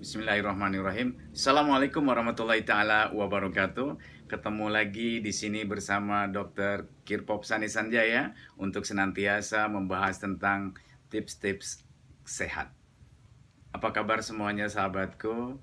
Bismillahirrahmanirrahim. Assalamualaikum warahmatullahi taala wabarakatuh. Ketemu lagi di sini bersama Dr. Kirpop Sani Sanjaya untuk senantiasa membahas tentang tips-tips sehat. Apa kabar semuanya sahabatku?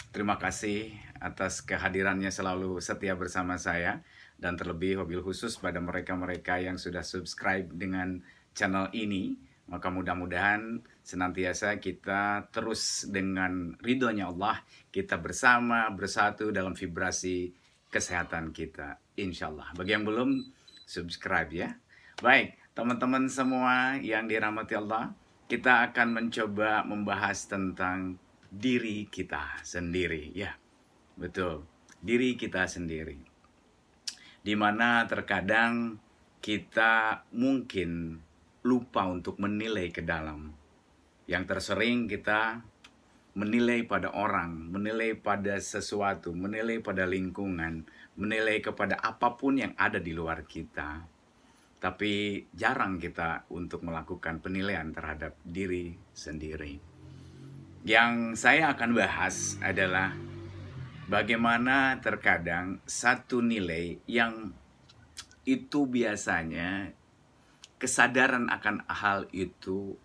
Terima kasih atas kehadirannya selalu setia bersama saya, dan terlebih wabil khusus pada mereka-mereka yang sudah subscribe dengan channel ini. Maka mudah-mudahan senantiasa kita terus dengan ridhonya Allah, kita bersama bersatu dalam vibrasi kesehatan kita, insya Allah. Bagi yang belum, subscribe ya. Baik, teman-teman semua yang dirahmati Allah, kita akan mencoba membahas tentang diri kita sendiri. Ya, betul, diri kita sendiri. Dimana terkadang kita mungkin lupa untuk menilai ke dalam. Yang tersering kita menilai pada orang, menilai pada sesuatu, menilai pada lingkungan, menilai kepada apapun yang ada di luar kita. Tapi jarang kita untuk melakukan penilaian terhadap diri sendiri. Yang saya akan bahas adalah bagaimana terkadang satu nilai yang itu biasanya kesadaran akan hal itu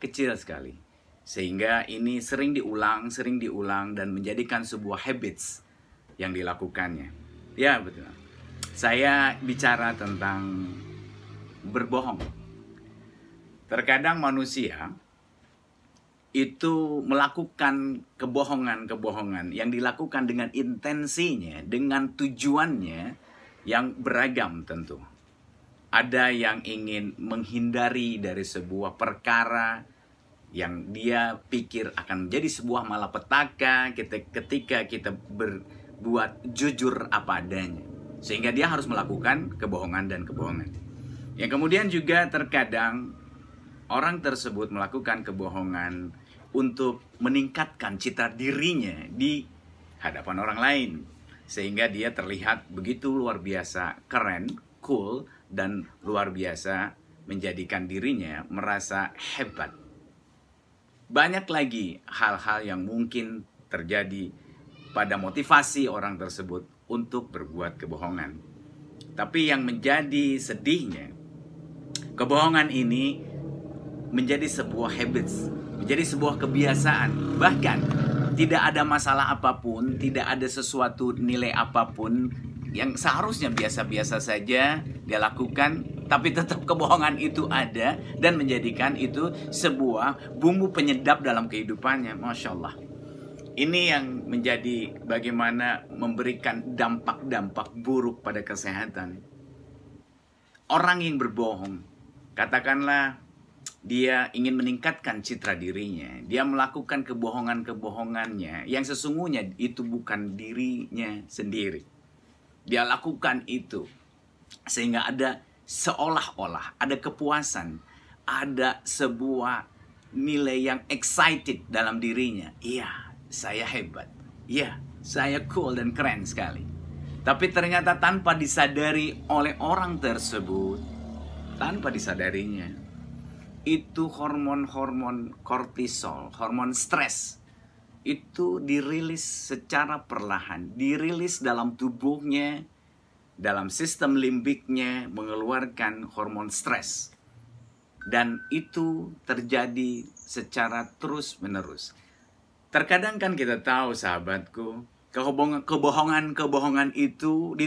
kecil sekali. Sehingga ini sering diulang dan menjadikan sebuah habits yang dilakukannya. Ya betul. Saya bicara tentang berbohong. Terkadang manusia itu melakukan kebohongan-kebohongan yang dilakukan dengan intensinya, dengan tujuannya yang beragam tentu. Ada yang ingin menghindari dari sebuah perkara yang dia pikir akan menjadi sebuah malapetaka ketika kita berbuat jujur apa adanya. Sehingga dia harus melakukan kebohongan dan kebohongan. Yang kemudian juga terkadang orang tersebut melakukan kebohongan untuk meningkatkan citra dirinya di hadapan orang lain. Sehingga dia terlihat begitu luar biasa keren, cool, dan luar biasa, menjadikan dirinya merasa hebat. Banyak lagi hal-hal yang mungkin terjadi pada motivasi orang tersebut untuk berbuat kebohongan. Tapi yang menjadi sedihnya, kebohongan ini menjadi sebuah habits, menjadi sebuah kebiasaan. Bahkan tidak ada masalah apapun, tidak ada sesuatu nilai apapun yang seharusnya biasa-biasa saja dia lakukan, tapi tetap kebohongan itu ada dan menjadikan itu sebuah bumbu penyedap dalam kehidupannya. Masya Allah. Ini yang menjadi bagaimana memberikan dampak-dampak buruk pada kesehatan. Orang yang berbohong, katakanlah dia ingin meningkatkan citra dirinya, dia melakukan kebohongan-kebohongannya yang sesungguhnya itu bukan dirinya sendiri. Dia lakukan itu sehingga ada seolah-olah ada kepuasan, ada sebuah nilai yang excited dalam dirinya. Iya, saya hebat. Iya, saya cool dan keren sekali. Tapi ternyata tanpa disadari oleh orang tersebut, tanpa disadarinya, itu hormon-hormon kortisol, hormon stres, itu dirilis secara perlahan, dirilis dalam tubuhnya, dalam sistem limbiknya, mengeluarkan hormon stres. Dan itu terjadi secara terus-menerus. Terkadang kan kita tahu sahabatku, kebohongan-kebohongan itu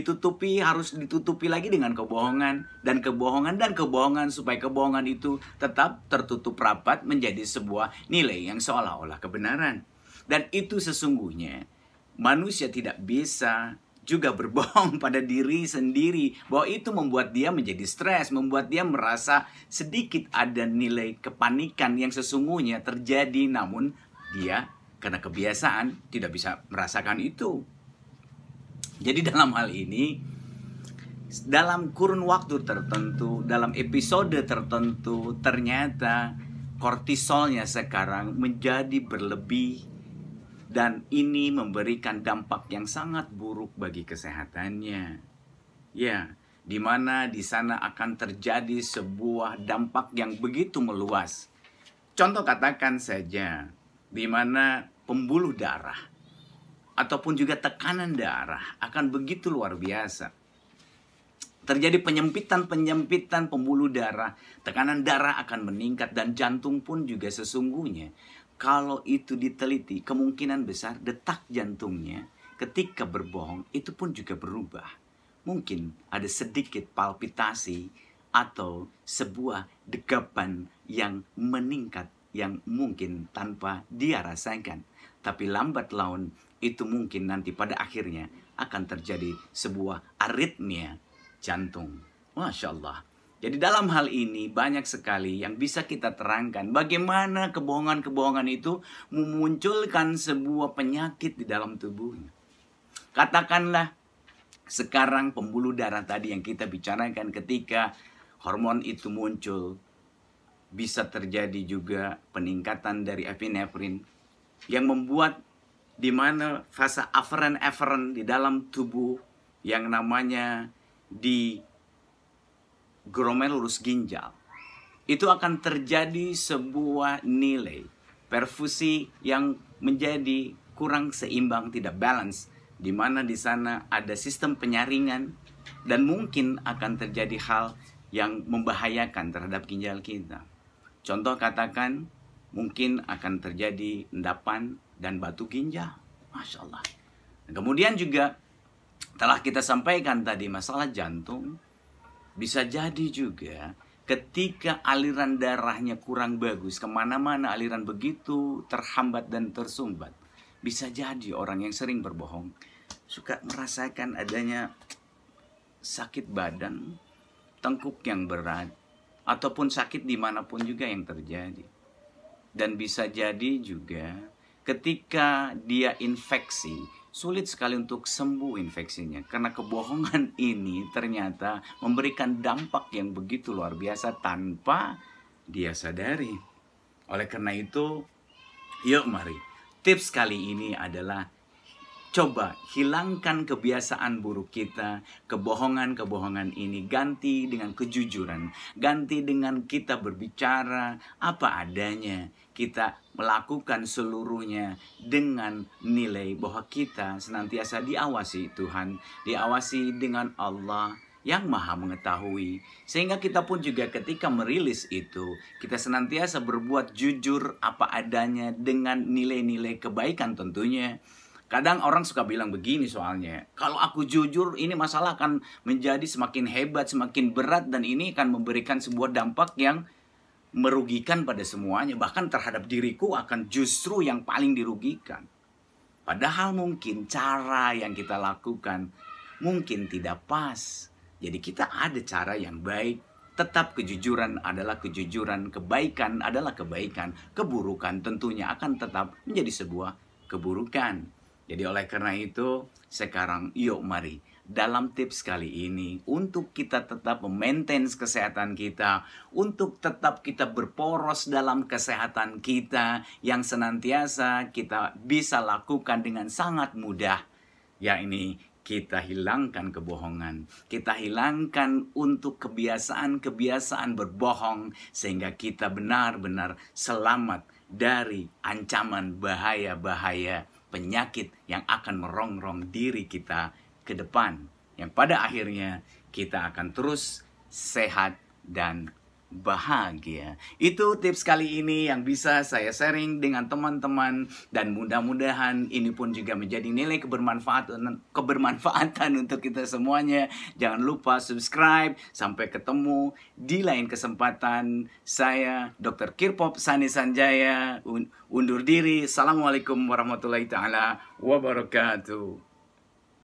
harus ditutupi lagi dengan kebohongan dan kebohongan supaya kebohongan itu tetap tertutup rapat menjadi sebuah nilai yang seolah-olah kebenaran. Dan itu sesungguhnya manusia tidak bisa juga berbohong pada diri sendiri, bahwa itu membuat dia menjadi stres, membuat dia merasa sedikit ada nilai kepanikan yang sesungguhnya terjadi, namun dia karena kebiasaan tidak bisa merasakan itu. Jadi dalam hal ini, dalam kurun waktu tertentu, dalam episode tertentu, ternyata kortisolnya sekarang menjadi berlebih. Dan ini memberikan dampak yang sangat buruk bagi kesehatannya. Ya, di mana di sana akan terjadi sebuah dampak yang begitu meluas. Contoh katakan saja, di mana pembuluh darah ataupun juga tekanan darah akan begitu luar biasa. Terjadi penyempitan pembuluh darah, tekanan darah akan meningkat, dan jantung pun juga sesungguhnya kalau itu diteliti, kemungkinan besar detak jantungnya ketika berbohong itu pun juga berubah. Mungkin ada sedikit palpitasi atau sebuah degapan yang meningkat yang mungkin tanpa dia rasakan. Tapi lambat laun itu mungkin nanti pada akhirnya akan terjadi sebuah aritmia jantung. Masya Allah. Jadi dalam hal ini banyak sekali yang bisa kita terangkan bagaimana kebohongan-kebohongan itu memunculkan sebuah penyakit di dalam tubuhnya. Katakanlah sekarang pembuluh darah tadi yang kita bicarakan, ketika hormon itu muncul, bisa terjadi juga peningkatan dari epinefrin yang membuat di mana fase aferen di dalam tubuh yang namanya di glomerulus ginjal itu akan terjadi sebuah nilai perfusi yang menjadi kurang seimbang, tidak balance, di mana di sana ada sistem penyaringan dan mungkin akan terjadi hal yang membahayakan terhadap ginjal kita. Contoh katakan mungkin akan terjadi endapan dan batu ginjal. Masya Allah. Kemudian juga telah kita sampaikan tadi masalah jantung. Bisa jadi juga ketika aliran darahnya kurang bagus, kemana-mana aliran begitu terhambat dan tersumbat. Bisa jadi orang yang sering berbohong suka merasakan adanya sakit badan, tengkuk yang berat, ataupun sakit dimanapun juga yang terjadi. Dan bisa jadi juga ketika dia infeksi, sulit sekali untuk sembuh infeksinya. Karena kebohongan ini ternyata memberikan dampak yang begitu luar biasa tanpa dia sadari. Oleh karena itu, yuk mari. Tips kali ini adalah coba hilangkan kebiasaan buruk kita, kebohongan-kebohongan ini. Ganti dengan kejujuran. Ganti dengan kita berbicara apa adanya. Kita melakukan seluruhnya dengan nilai bahwa kita senantiasa diawasi Tuhan, diawasi dengan Allah yang Maha Mengetahui. Sehingga kita pun juga ketika merilis itu, kita senantiasa berbuat jujur apa adanya dengan nilai-nilai kebaikan tentunya. Kadang orang suka bilang begini soalnya, kalau aku jujur ini masalah akan menjadi semakin hebat, semakin berat, dan ini akan memberikan sebuah dampak yang merugikan pada semuanya, bahkan terhadap diriku akan justru yang paling dirugikan. Padahal mungkin cara yang kita lakukan mungkin tidak pas. Jadi kita ada cara yang baik. Tetap kejujuran adalah kejujuran, kebaikan adalah kebaikan, keburukan tentunya akan tetap menjadi sebuah keburukan. Jadi oleh karena itu sekarang yuk mari dalam tips kali ini untuk kita tetap memaintain kesehatan kita, untuk tetap kita berporos dalam kesehatan kita yang senantiasa kita bisa lakukan dengan sangat mudah, yakni kita hilangkan kebohongan, kita hilangkan untuk kebiasaan-kebiasaan berbohong sehingga kita benar-benar selamat dari ancaman bahaya-bahaya penyakit yang akan merongrong diri kita ke depan, yang pada akhirnya kita akan terus sehat dan bahagia. Itu tips kali ini yang bisa saya sharing dengan teman-teman, dan mudah-mudahan ini pun juga menjadi nilai kebermanfaatan untuk kita semuanya. Jangan lupa subscribe. Sampai ketemu di lain kesempatan. Saya Dr. Kirpop Sani Sanjaya undur diri. Assalamualaikum warahmatullahi taala wabarakatuh.